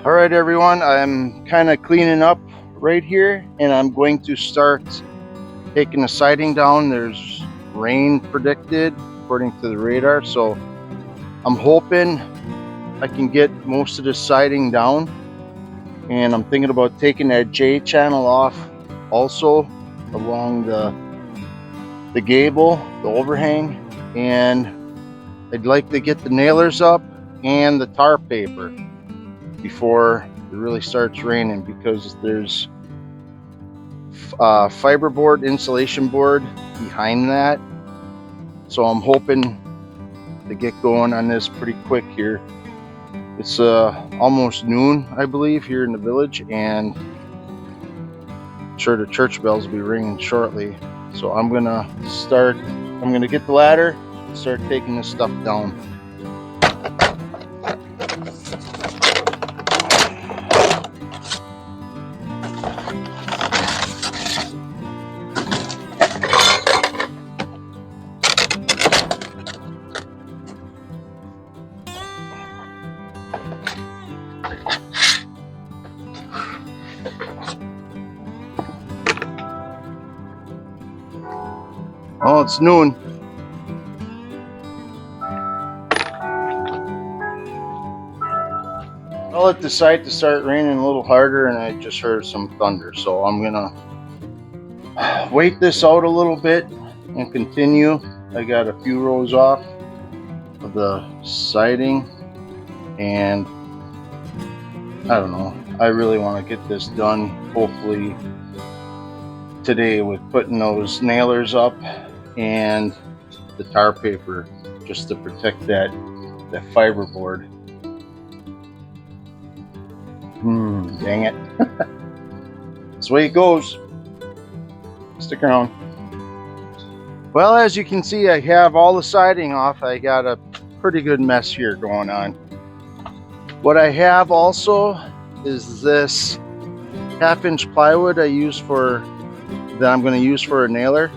All right, everyone, I'm kind of cleaning up right here, and I'm going to start taking the siding down. There's rain predicted according to the radar, so I'm hoping I can get most of the siding down, and I'm thinking about taking that J channel off also along the gable, the overhang, and I'd like to get the nailers up and the tar paper before it really starts raining, because there's fiberboard insulation board behind that, so I'm hoping to get going on this pretty quick here. It's almost noon, I believe, here in the village, and I'm sure the church bells will be ringing shortly, so I'm gonna get the ladder and start taking this stuff down. Oh, it's noon. Well, it decided to start raining a little harder, and I just heard some thunder, so I'm gonna wait this out a little bit and continue. I got a few rows off of the siding, and I don't know, I really want to get this done hopefully today, with putting those nailers up and the tar paper, just to protect that fiberboard. Dang it. That's the way it goes. Stick around. Well, as you can see, I have all the siding off. I got a pretty good mess here going on. What I have also is this 1/2-inch plywood that I'm going to use for a nailer.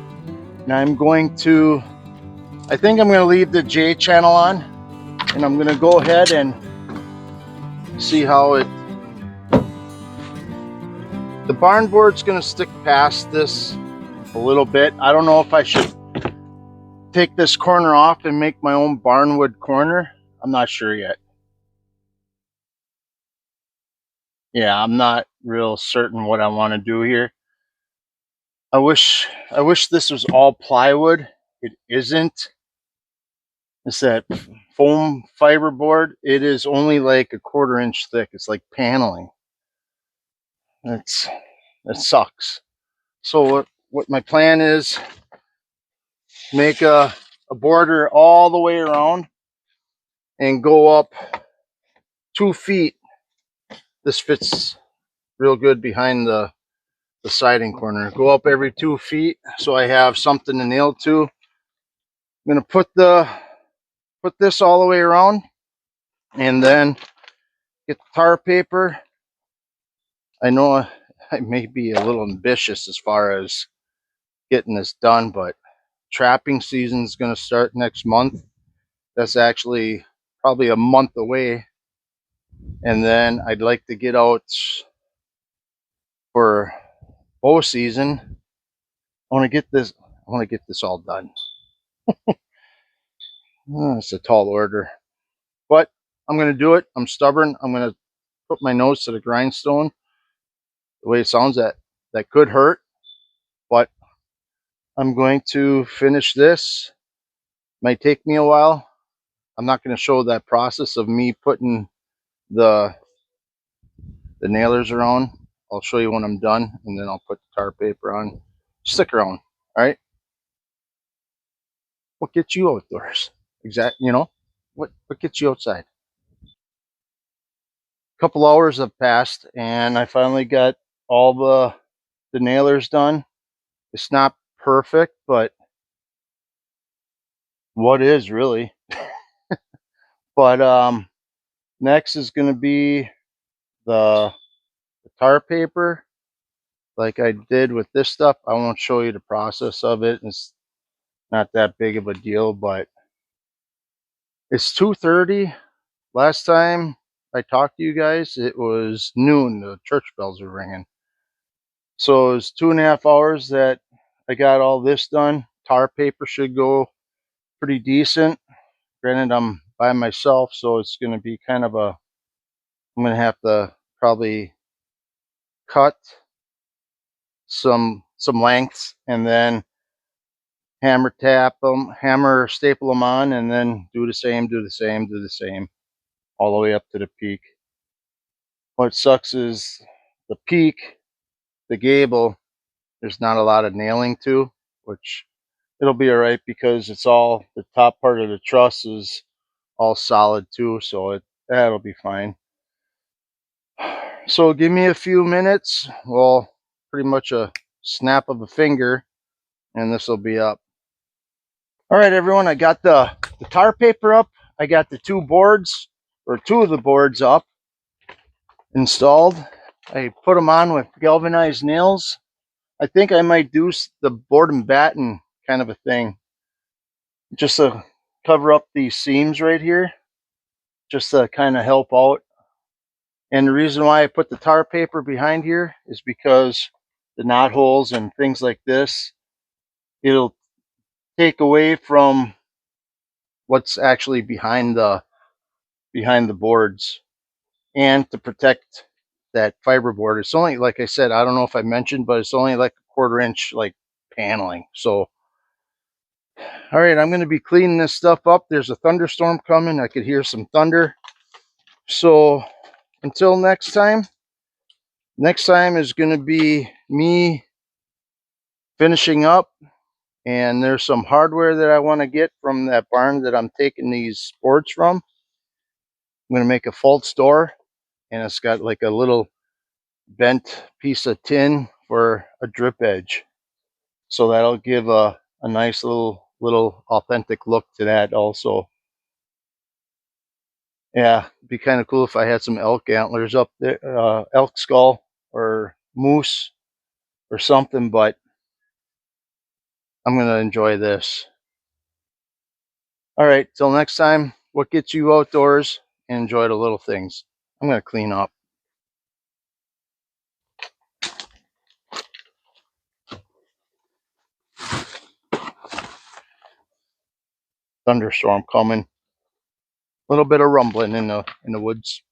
And I think I'm going to leave the J channel on, and I'm going to go ahead and see how the barn board's going to stick past this a little bit. I don't know if I should take this corner off and make my own barnwood corner. I'm not sure yet. Yeah, I'm not real certain what I want to do here. I wish this was all plywood. It isn't. It's that foam fiberboard. It is only like a 1/4 inch thick. It's like paneling. That sucks. So what my plan is, make a border all the way around and go up 2 feet. This fits real good behind the siding corner. Go up every 2 feet so I have something to nail to. I'm gonna put this all the way around, and then get the tar paper. I know I may be a little ambitious as far as getting this done, but trapping season is going to start next month. That's actually probably a month away, and then I'd like to get out for bow season. I want to get this all done. It's a tall order, but I'm going to do it. I'm stubborn. I'm going to put my nose to the grindstone. The way it sounds, that could hurt, but I'm going to finish this. Might take me a while. I'm not going to show that process of me putting the nailers around. I'll show you when I'm done, and then I'll put the tar paper on. Stick around. All right. What gets you outdoors? Exactly. What gets you outside? A couple hours have passed, and I finally got all the nailers done. It's not perfect, but what is really? But next is going to be the tar paper. Like I did with this stuff, I won't show you the process of it. It's not that big of a deal, but it's 2:30. Last time I talked to you guys, it was noon. The church bells were ringing. So it was 2.5 hours that I got all this done. Tar paper should go pretty decent. Granted, I'm by myself, so it's going to be kind of a, I'm going to have to probably cut some lengths and then hammer tap them, hammer staple them on, and then do the same, all the way up to the peak. What sucks is the peak, the gable, there's not a lot of nailing to, which it'll be all right because it's all, the top part of the truss is all solid too, so that'll be fine. So give me a few minutes, well, pretty much a snap of a finger, and this will be up. All right, everyone, I got the tar paper up. I got the two of the boards up, installed. I put them on with galvanized nails. I think I might do the board and batten kind of a thing, just to cover up these seams right here, just to kind of help out. And the reason why I put the tar paper behind here is because the knot holes and things like this, it'll take away from what's actually behind the boards, and to protect that fiberboard. It's only, like I said, I don't know if I mentioned, but it's only like a 1/4 inch like paneling. So all right, I'm going to be cleaning this stuff up. There's a thunderstorm coming. I could hear some thunder. So until next time is going to be me finishing up. And there's some hardware that I want to get from that barn that I'm taking these boards from. I'm going to make a false door, and it's got like a little bent piece of tin for a drip edge. So that'll give a nice little authentic look to that also. Yeah, it'd be kind of cool if I had some elk antlers up there, elk skull or moose or something, but I'm going to enjoy this. All right, till next time, what gets you outdoors and enjoy the little things. I'm going to clean up. Thunderstorm coming. A little bit of rumbling in the woods.